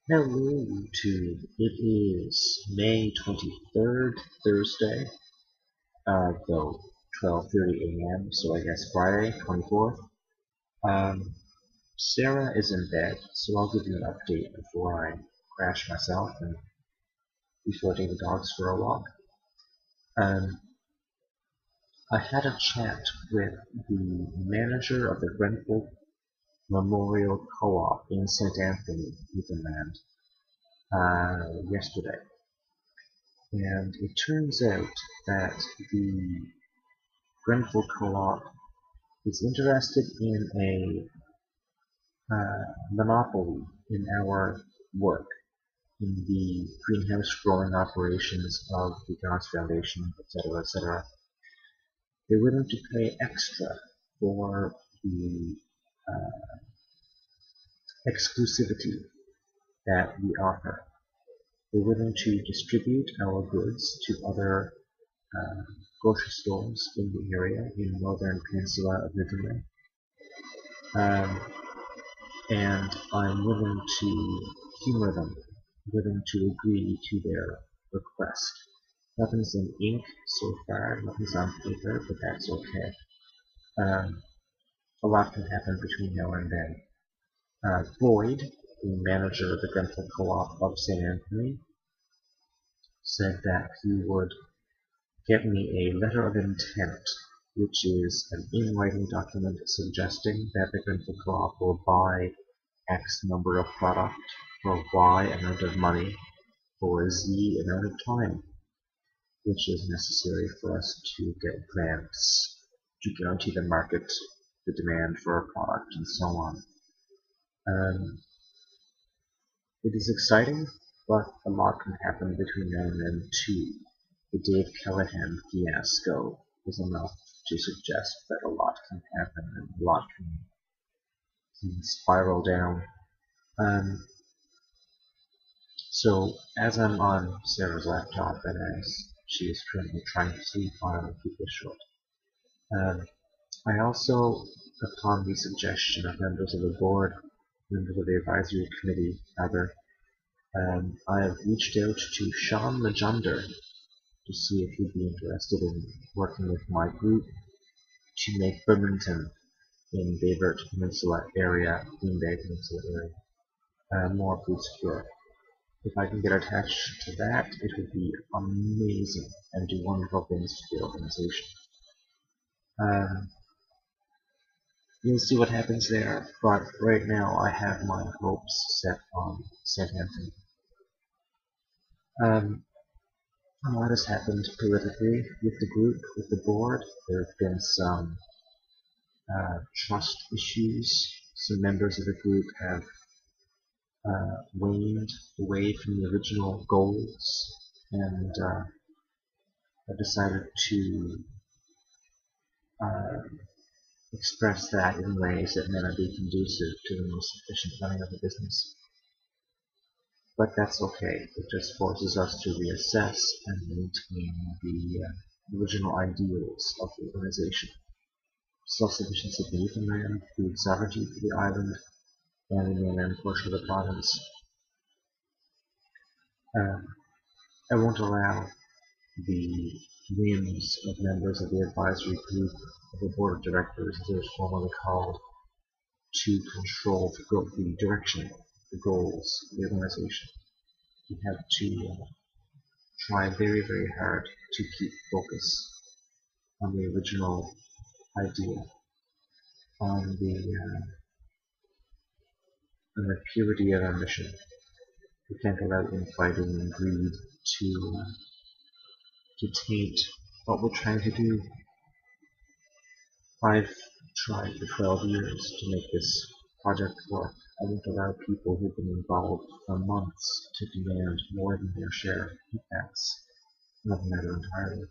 Hello YouTube. It is May 23rd, Thursday, though 12:30 a.m., so I guess Friday, 24th. Sarah is in bed, so I'll give you an update before I crash myself and before I take the dogs for a walk. Um, I had a chat with the manager of the Grenfell Memorial Co-op in St. Anthony, Newfoundland, yesterday. And it turns out that the Grenfell Co-op is interested in a monopoly in our work in the greenhouse growing operations of the Goss Foundation, etc., etc. They're willing to pay extra for the exclusivity that we offer. They're willing to distribute our goods to other uh, grocery stores in the area in the northern peninsula of Newfoundland. Um, and I'm willing to humor them, willing to agree to their request. Nothing's in ink so far, nothing's on paper, but that's okay. Um, a lot can happen between now and then. Boyd, the manager of the Grenfell Co-op of St. Anthony, said that he would get me a letter of intent, which is an in-writing document suggesting that the Grenfell Co-op will buy X number of product for Y amount of money for Z amount of time, which is necessary for us to get grants to guarantee the market, the demand for a product, and so on. It is exciting, but a lot can happen between now and then too. The Dave Callahan fiasco is enough to suggest that a lot can happen and a lot can spiral down. Um, So as I'm on Sarah's laptop and as she is currently trying to sleep, I'll keep this short. Um, I also, upon the suggestion of members of the board, members of the advisory committee, rather, I have reached out to Sean Majunder to see if he'd be interested in working with my group to make Birmingham in Bayburt Peninsula area, Green Bay Peninsula area, more food secure. If I can get attached to that, it would be amazing and do wonderful things to the organization. Um, we'll see what happens there, but right now I have my hopes set on St. Anthony. A lot has happened politically with the group, with the board. There have been some trust issues. Some members of the group have waned away from the original goals and have decided to uh, express that in ways that may not be conducive to the most efficient running of the business. But that's okay. It just forces us to reassess and maintain the original ideals of the organization. Self-sufficiency for Newfoundland, food sovereignty for the island, and the mainland portion of the province. I won't allow the whims of members of the advisory group of the board of directors, as it was formerly called, to control the direction, the goals of the organization. We have to try very, very hard to keep focus on the original idea, on the purity of our mission. We can't allow infighting and greed to taint what we're trying to do. I've tried for 12 years to make this project work. I won't allow people who've been involved for months to demand more than their share. That's another matter entirely.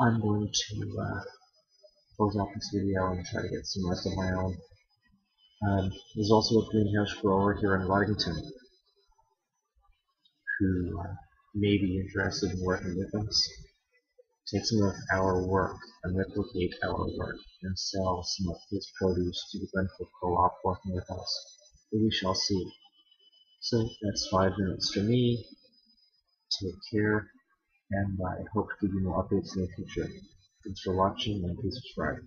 I'm going to close off this video and try to get some rest of my own. There's also a greenhouse grower here in Waddington who may be interested in working with us. Take some of our work and replicate our work and sell some of his produce to the Grenfell Co-op working with us. But we shall see. So that's 5 minutes for me. Take care, and I hope to give you more updates in the future. Thanks for watching, and please subscribe.